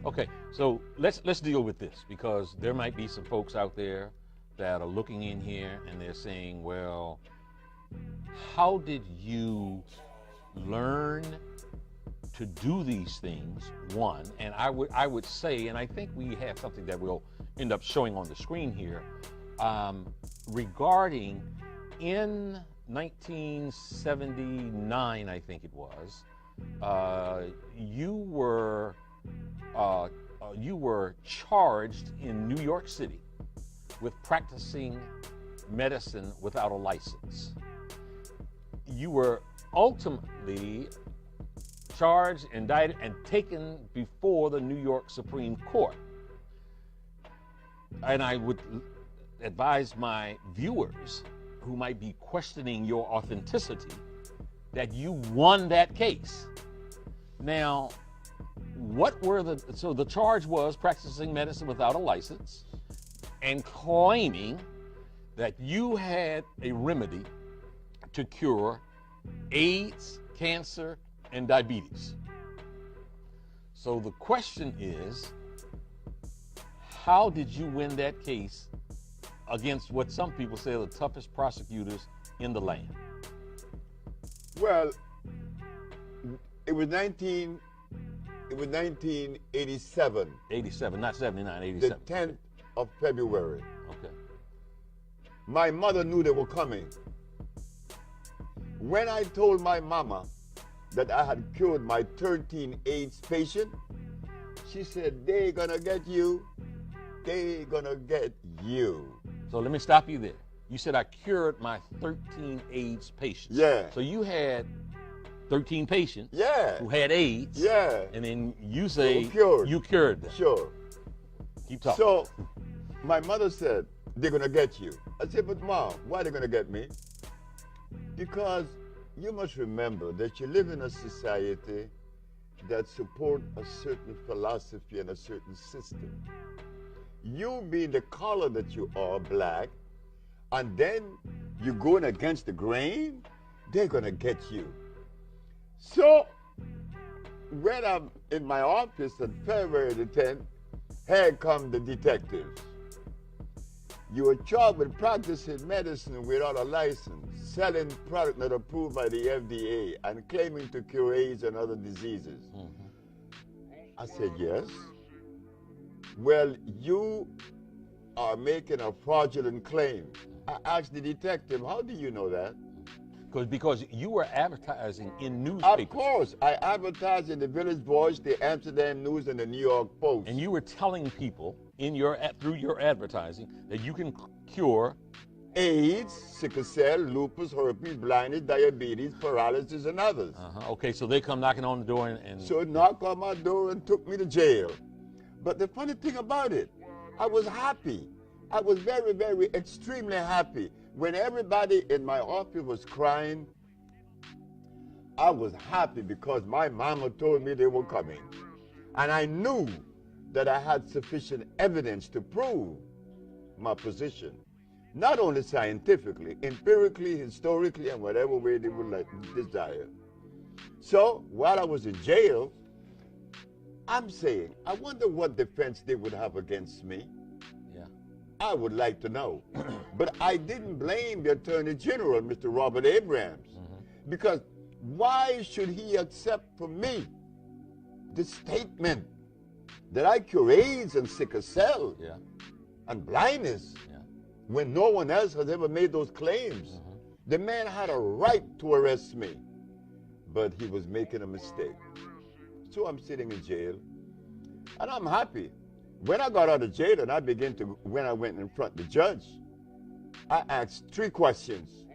Okay, so let's deal with this because there might be some folks out there that are looking in here and they're saying, well, how did you learn to do these things? One, and I would say, and I think we have something that we'll end up showing on the screen here, regarding in 1979, I think it was, you were charged in New York City with practicing medicine without a license. You were ultimately charged, indicted, and taken before the New York Supreme Court. And I would advise my viewers who might be questioning your authenticity that you won that case. Now, so the charge was practicing medicine without a license and claiming that you had a remedy to cure AIDS, cancer, and diabetes. So the question is, how did you win that case against what some people say are the toughest prosecutors in the land? Well, it was 1987. 87, not 79, The 87. 10th of February. Okay. My mother knew they were coming. When I told my mama that I had cured my 13 AIDS patient, she said, "They gonna get you. They gonna get you." So let me stop you there. You said I cured my 13 AIDS patients. Yeah. So you had 13 patients Yeah. who had AIDS. Yeah. And then you say cured. you cured them. Sure. Keep talking. So my mother said, "They're gonna get you." I said, "But Mom, why are they gonna get me?" Because you must remember that you live in a society that support a certain philosophy and a certain system. You being the color that you are, black, and then you're going against the grain, they're gonna get you. So when I'm in my office on February the 10th, here come the detectives. You are charged with practicing medicine without a license, selling product not approved by the FDA, and claiming to cure AIDS and other diseases. Mm-hmm. I said, yes. Well, you are making a fraudulent claim. I asked the detective, how do you know that? Because you were advertising in newspapers. Of course, I advertised in the Village Voice, the Amsterdam News, and the New York Post. And you were telling people through your advertising that you can cure AIDS, sickle cell, lupus, herpes, blindness, diabetes, paralysis, and others. Okay, so they come knocking on the door and So knocked on my door and took me to jail. But the funny thing about it, I was happy. I was very, very, extremely happy. When everybody in my office was crying, I was happy because my mama told me they were coming. And I knew that I had sufficient evidence to prove my position. Not only scientifically, empirically, historically, and whatever way they would desire. So while I was in jail, I'm saying, I wonder what defense they would have against me. Yeah. I would like to know. But I didn't blame the Attorney General, Mr. Robert Abrams, because why should he accept from me the statement that I cure AIDS and sickle cell and blindness when no one else has ever made those claims? The man had a right to arrest me, but he was making a mistake. So I'm sitting in jail, and I'm happy. When I got out of jail and when I went in front of the judge, I asked 3 questions.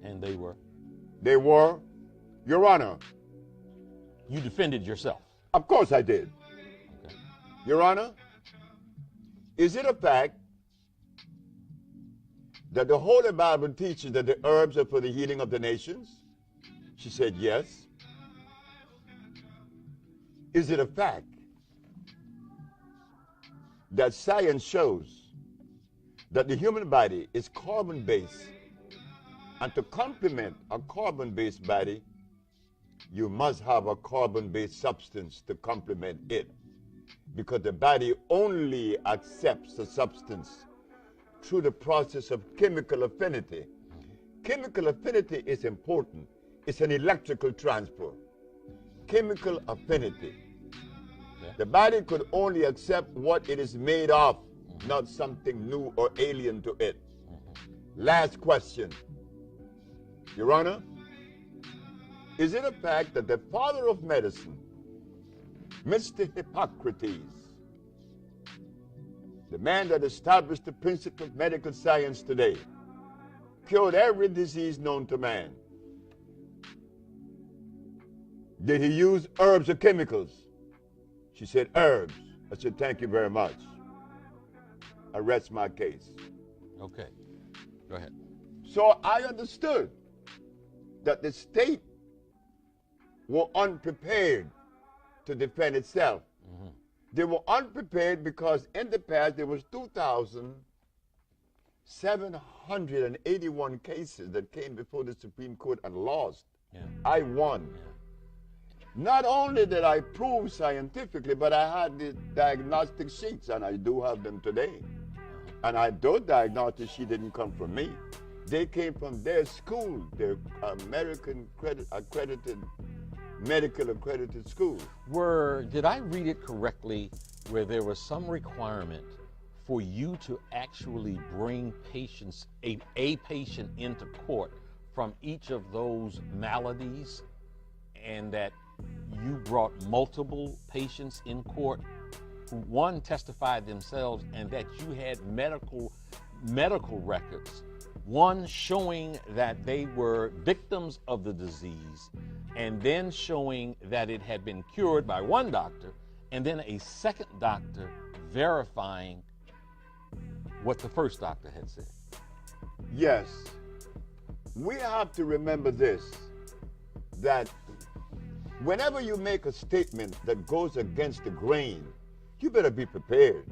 And they were? They were, Your Honor. You defended yourself? Of course I did. Okay. Your Honor, is it a fact that the Holy Bible teaches that the herbs are for the healing of the nations? She said, yes. Is it a fact that science shows that the human body is carbon-based, and to complement a carbon-based body, you must have a carbon-based substance to complement it, because the body only accepts a substance through the process of chemical affinity. Chemical affinity is important. It's an electrical transport. Chemical affinity. Yeah. The body could only accept what it is made of, not something new or alien to it. Last question. Your Honor, is it a fact that the father of medicine, Mr. Hippocrates, the man that established the principle of medical science today, cured every disease known to man? Did he use herbs or chemicals? She said, herbs. I said, thank you very much. I rest my case. Okay. Go ahead. So I understood that the state were unprepared to defend itself. They were unprepared because in the past there was 2,781 cases that came before the Supreme Court and lost. Yeah. I won. Yeah. Not only did I prove scientifically, but I had the diagnostic sheets, and I do have them today. And those diagnostic sheets didn't come from me. They came from their school, their American accredited, medical accredited school. Did I read it correctly where there was some requirement for you to actually bring patients, a patient into court from each of those maladies, and that you brought multiple patients in court who, one, testified themselves, and that you had medical records, one showing that they were victims of the disease, and then showing that it had been cured by one doctor, and then a second doctor verifying what the first doctor had said? Yes. We have to remember this, that whenever you make a statement that goes against the grain, you better be prepared.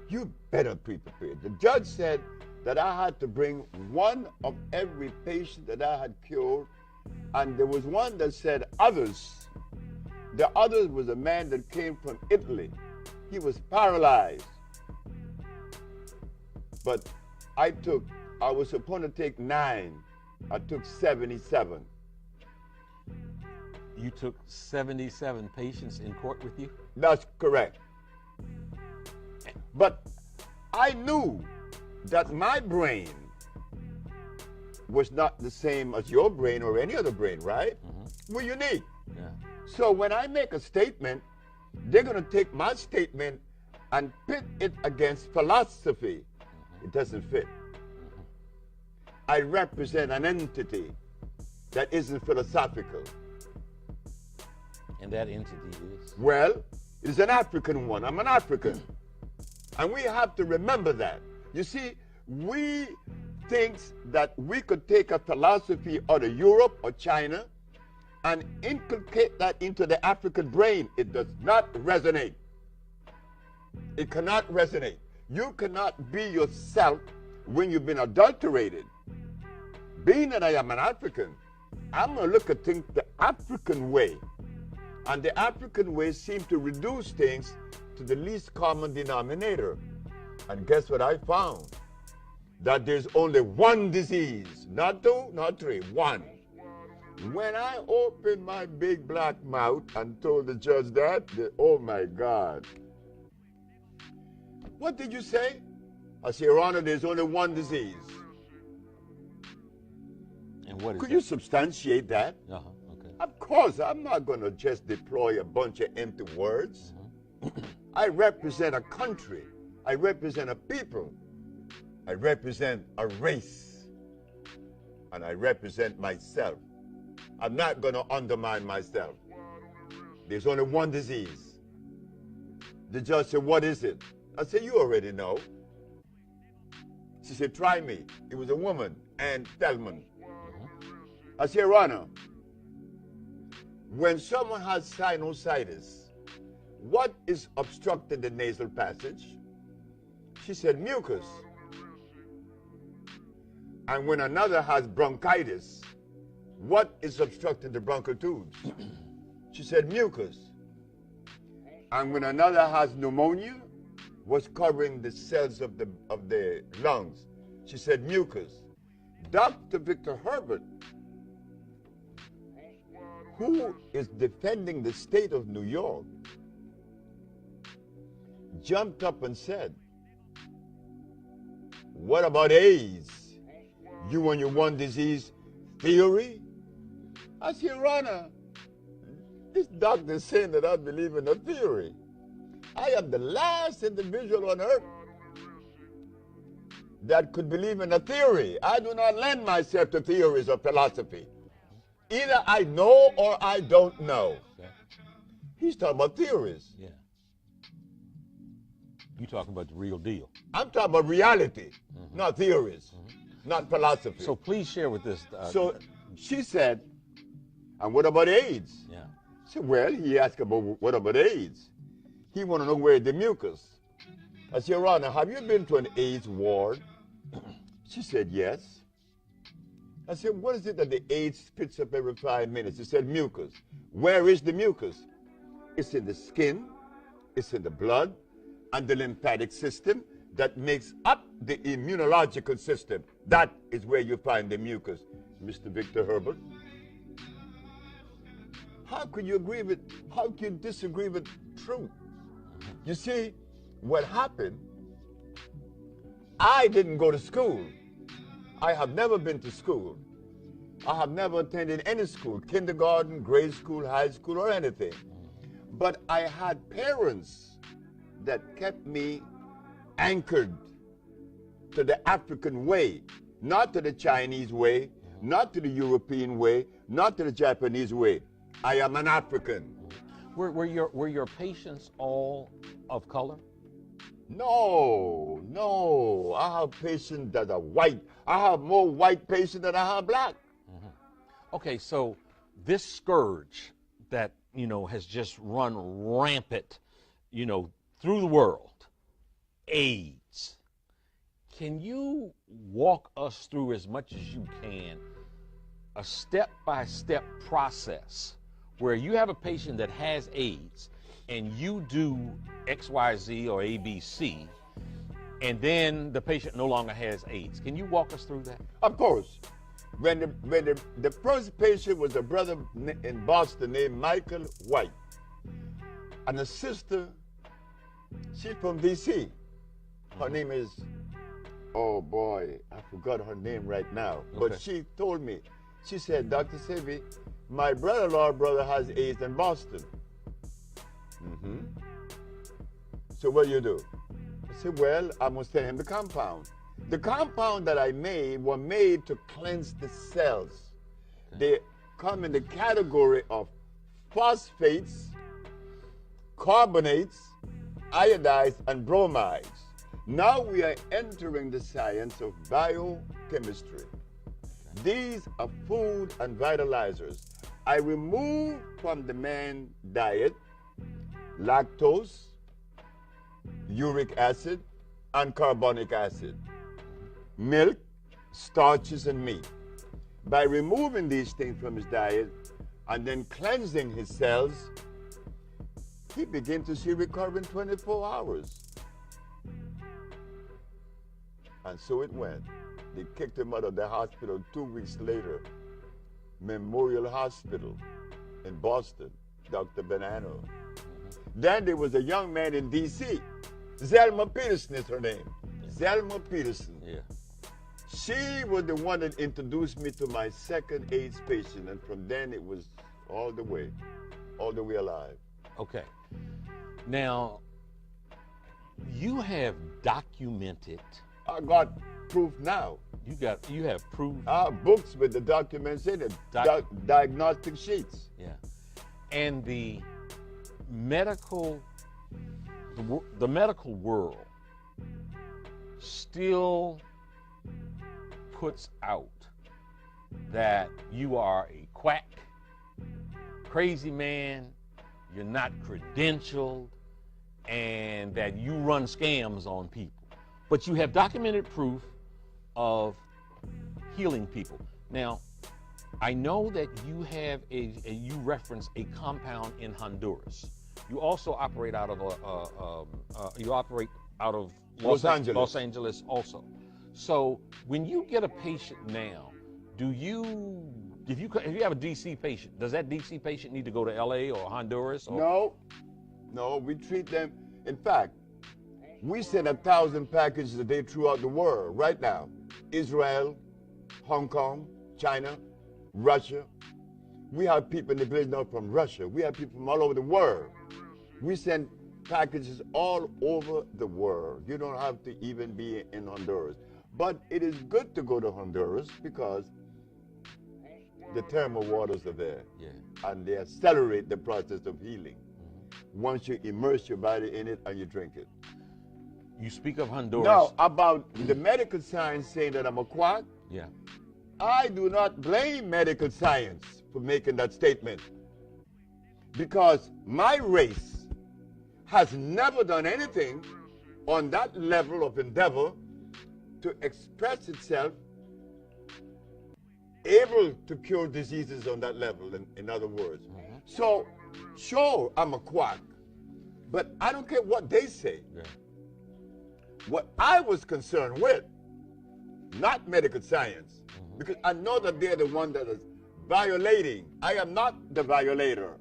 You better be prepared. The judge said that I had to bring one of every patient that I had cured, and there was one that said others. The others was a man that came from Italy. He was paralyzed. But I was supposed to take 9. I took 77. You took 77 patients in court with you? That's correct. But I knew that my brain was not the same as your brain or any other brain, right? We're unique. Yeah. So when I make a statement, they're going to take my statement and pit it against philosophy. It doesn't fit. I represent an entity that isn't philosophical. And that entity is? Well, it's an African one. I'm an African. And we have to remember that. You see, we think that we could take a philosophy out of Europe or China and inculcate that into the African brain. It does not resonate. It cannot resonate. You cannot be yourself when you've been adulterated. Being that I am an African, I'm going to look at things the African way. And the African way seems to reduce things to the least common denominator. And guess what I found? That there's only one disease. Not 2, not 3, 1. When I opened my big black mouth and told the judge that, oh my God. What did you say? I said, Your Honor, there's only one disease. And what is Could that? you substantiate that? Okay. Of course, I'm not going to just deploy a bunch of empty words. I represent a country. I represent a people. I represent a race. And I represent myself. I'm not going to undermine myself. There's only one disease. The judge said, what is it? I said, you already know. She said, try me. It was a woman, Ann Thelman. I said, Your Honor, when someone has sinusitis, what is obstructing the nasal passage? She said, mucus. And when another has bronchitis, what is obstructing the bronchial tubes? She said, mucus. And when another has pneumonia, what's covering the cells of the lungs? She said, mucus. Dr. Victor Herbert, who is defending the state of New York, jumped up and said, what about AIDS? You and your one disease theory? I said, Your Honor, this doctor is saying that I believe in a theory. I am the last individual on earth that could believe in a theory. I do not lend myself to theories or philosophy. Either I know or I don't know. Okay. He's talking about theories. Yeah. You talking about the real deal. I'm talking about reality, not theories, not philosophy. So please share with this. So she said, and what about AIDS? Yeah. I said, well, he asked about what about AIDS? He want to know where the mucus. I said, Your Honor, have you been to an AIDS ward? She said, yes. I said, what is it that the AIDS spits up every 5 minutes? She said, mucus. Where is the mucus? It's in the skin, it's in the blood, and the lymphatic system that makes up the immunological system. That is where you find the mucus, Mr. Victor Herbert. How could you agree with, how can you disagree with truth? You see, what happened, I didn't go to school. I have never been to school. I have never attended any school, kindergarten, grade school, high school, or anything. But I had parents that kept me anchored to the African way, not to the Chinese way, not to the European way, not to the Japanese way. I am an African. Were your patients all of color? No, no. I have patients that are white. I have more white patients than I have black. Okay, so this scourge that, has just run rampant, through the world, AIDS. Can you walk us through as much as you can a step-by-step process where you have a patient that has AIDS and you do XYZ or ABC, and then the patient no longer has AIDS? Can you walk us through that? Of course. When the first patient was a brother in Boston named Michael White, and a sister, she's from D.C. Her name is, oh boy, I forgot her name right now. Okay. But she told me, she said, Dr. Sebi, my brother has AIDS in Boston. So what do you do? I said, well, I must send him the compound. The compound that I made were made to cleanse the cells. They come in the category of phosphates, carbonates, iodides, and bromides. Now we are entering the science of biochemistry. These are food and vitalizers. I remove from the man's diet lactose, uric acid, and carbonic acid, milk, starches, and meat. By removing these things from his diet and then cleansing his cells, he began to see recovery in 24 hours. And so it went. They kicked him out of the hospital 2 weeks later. Memorial Hospital in Boston, Dr. Bonanno. Then there was a young man in D.C., Zelma Peterson is her name. Zelma Peterson. Yeah. She was the one that introduced me to my second AIDS patient, and from then it was all the way alive. Okay. Now, you have documented. I got proof now. You have proof. Books with the documents in it, diagnostic sheets. Yeah. And the medical world still puts out that you are a quack, crazy man, you're not credentialed, and that you run scams on people. But you have documented proof of healing people. Now, I know that you have you reference a compound in Honduras. You also operate out of Los Angeles. Los Angeles also. So when you get a patient now, if you have a DC patient, does that DC patient need to go to LA or Honduras? Or? No, we treat them. In fact, we send 1,000 packages a day throughout the world right now. Israel, Hong Kong, China, Russia. We have people in the village now from Russia. We have people from all over the world. We send packages all over the world. You don't have to even be in Honduras. But it is good to go to Honduras because the thermal waters are there. Yeah. And they accelerate the process of healing once you immerse your body in it and you drink it. You speak of Honduras. Now, about the medical science saying that I'm a quack, yeah. I do not blame medical science for making that statement because my race has never done anything on that level of endeavor to express itself able to cure diseases on that level, in other words. So, sure, I'm a quack, but I don't care what they say. Yeah. What I was concerned with, not medical science, because I know that they're the one that is violating. I am not the violator.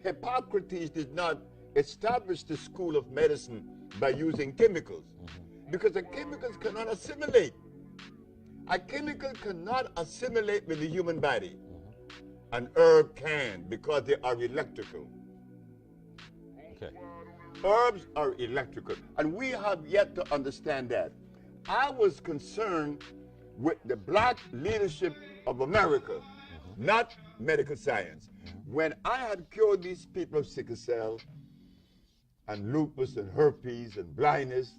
Hippocrates did not establish the school of medicine by using chemicals, because the chemicals cannot assimilate. A chemical cannot assimilate with the human body. An herb can, because they are electrical. Okay. Herbs are electrical, and we have yet to understand that. I was concerned with the black leadership of America, not medical science. When I had cured these people of sickle cell and lupus and herpes and blindness,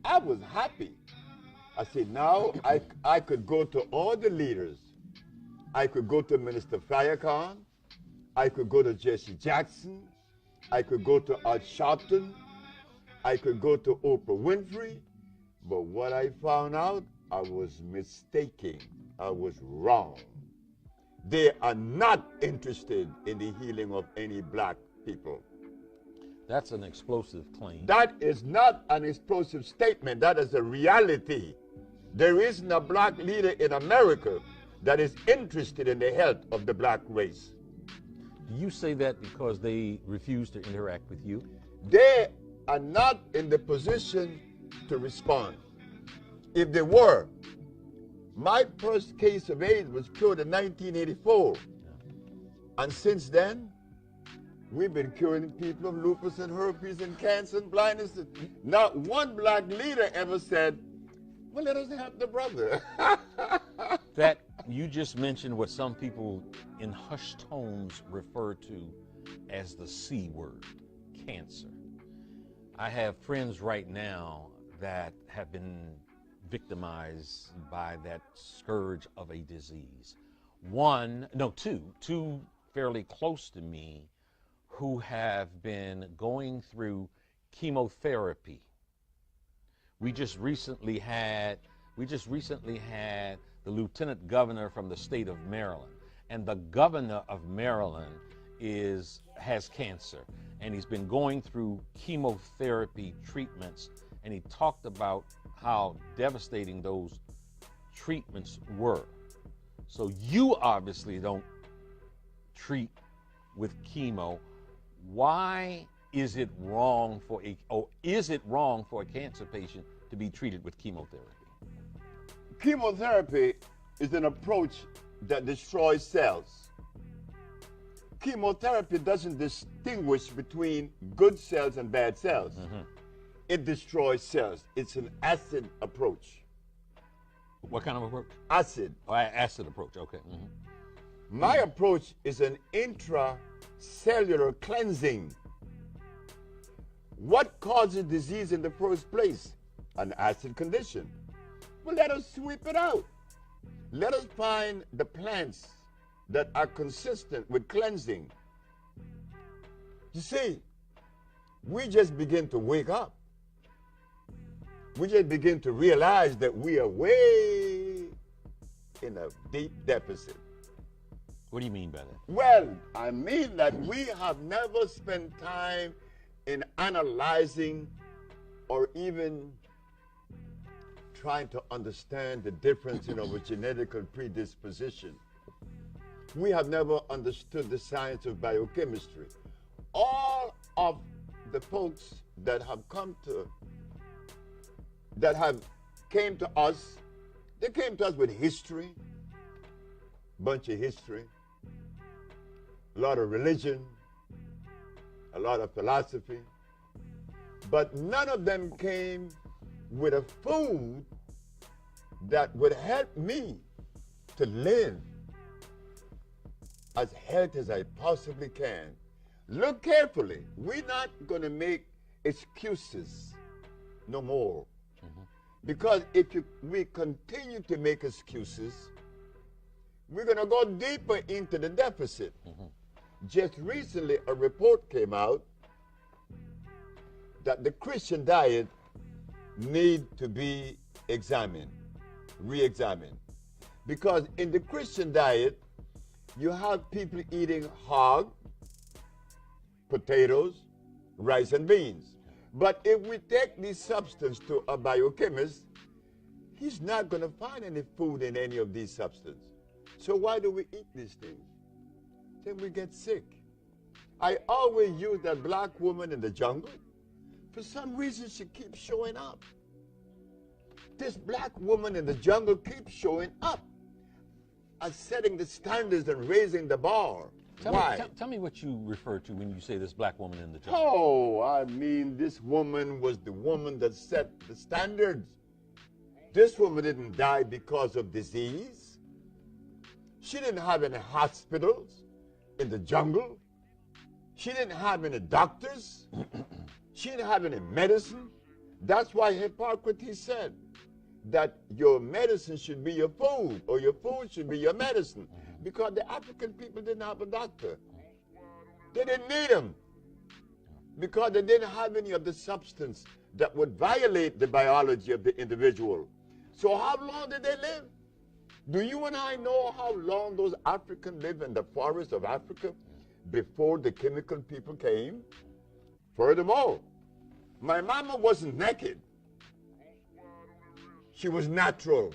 I was happy. I said, now I could go to all the leaders. I could go to Minister Farrakhan. I could go to Jesse Jackson. I could go to Art Sharpton. I could go to Oprah Winfrey. But what I found out, I was mistaken. I was wrong. They are not interested in the healing of any black people. That's an explosive claim. That is not an explosive statement. That is a reality. There isn't a black leader in America that is interested in the health of the black race. Do you say that because they refuse to interact with you? They are not in the position to respond. If they were, my first case of AIDS was cured in 1984. And since then, we've been curing people of lupus and herpes and cancer and blindness. Not one black leader ever said, well, let us help the brother. That you just mentioned what some people in hushed tones refer to as the C word, cancer. I have friends right now that have been victimized by that scourge of a disease. Two fairly close to me who have been going through chemotherapy. We just recently had the lieutenant governor from the state of Maryland, and the governor of Maryland has cancer, and he's been going through chemotherapy treatments, and he talked about how devastating those treatments were. So you obviously don't treat with chemo. Why is it wrong for a cancer patient to be treated with chemotherapy? Chemotherapy is an approach that destroys cells. Chemotherapy doesn't distinguish between good cells and bad cells. It destroys cells. It's an acid approach. What kind of approach? Acid. Oh, acid approach, okay. My approach is an intracellular cleansing. What causes disease in the first place? An acid condition. Well, let us sweep it out. Let us find the plants that are consistent with cleansing. You see, we just begin to wake up. We just begin to realize that we are way in a deep deficit. What do you mean by that? Well, I mean that we have never spent time in analyzing or even trying to understand the difference in our genetic predisposition. We have never understood the science of biochemistry. All of the folks that have came to us, they came to us with history, bunch of history, a lot of religion, a lot of philosophy, but none of them came with a food that would help me to live as healthy as I possibly can. Look carefully. We're not going to make excuses no more. Because if we continue to make excuses, we're going to go deeper into the deficit. Just recently, a report came out that the Christian diet need to be examined, re-examined. Because in the Christian diet, you have people eating hog, potatoes, rice, and beans. But if we take this substance to a biochemist, he's not going to find any food in any of these substances. So why do we eat these things? Then we get sick. I always use that black woman in the jungle. For some reason, she keeps showing up. This black woman in the jungle keeps showing up as setting the standards and raising the bar. Why? Tell me what you refer to when you say this black woman in the jungle. Oh, I mean, this woman was the woman that set the standards. This woman didn't die because of disease. She didn't have any hospitals in the jungle. She didn't have any doctors. She didn't have any medicine. That's why Hippocrates said that your medicine should be your food, or your food should be your medicine. Because the African people didn't have a doctor. They didn't need him. Because they didn't have any of the substance that would violate the biology of the individual. So how long did they live? Do you and I know how long those Africans lived in the forests of Africa before the chemical people came? Furthermore, my mama wasn't naked. She was natural.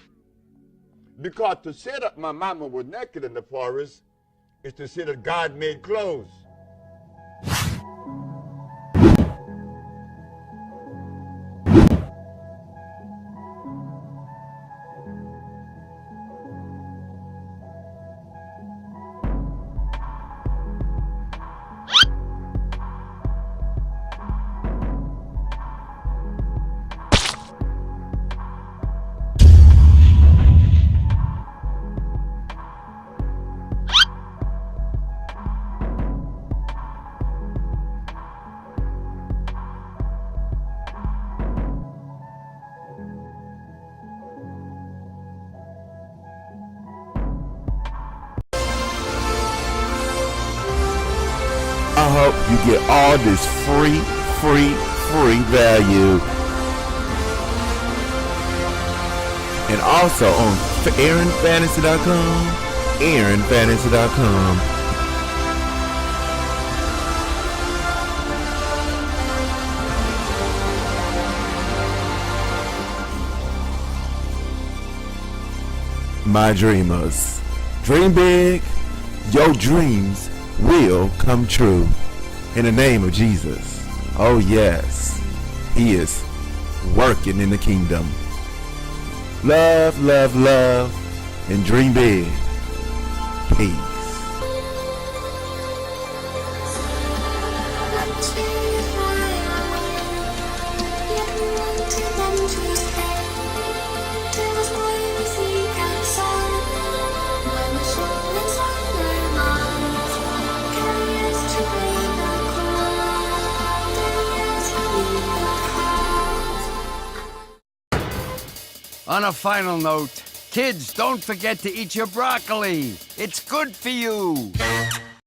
Because to say that my mama was naked in the forest is to say that God made clothes. I hope you get all this free value. And also on AaronFantasy.com, AaronFantasy.com. My dreamers, dream big, your dreams will come true. In the name of Jesus. Oh yes, he is working in the kingdom. Love, love, love, and dream big. Peace. On a final note, kids, don't forget to eat your broccoli. It's good for you.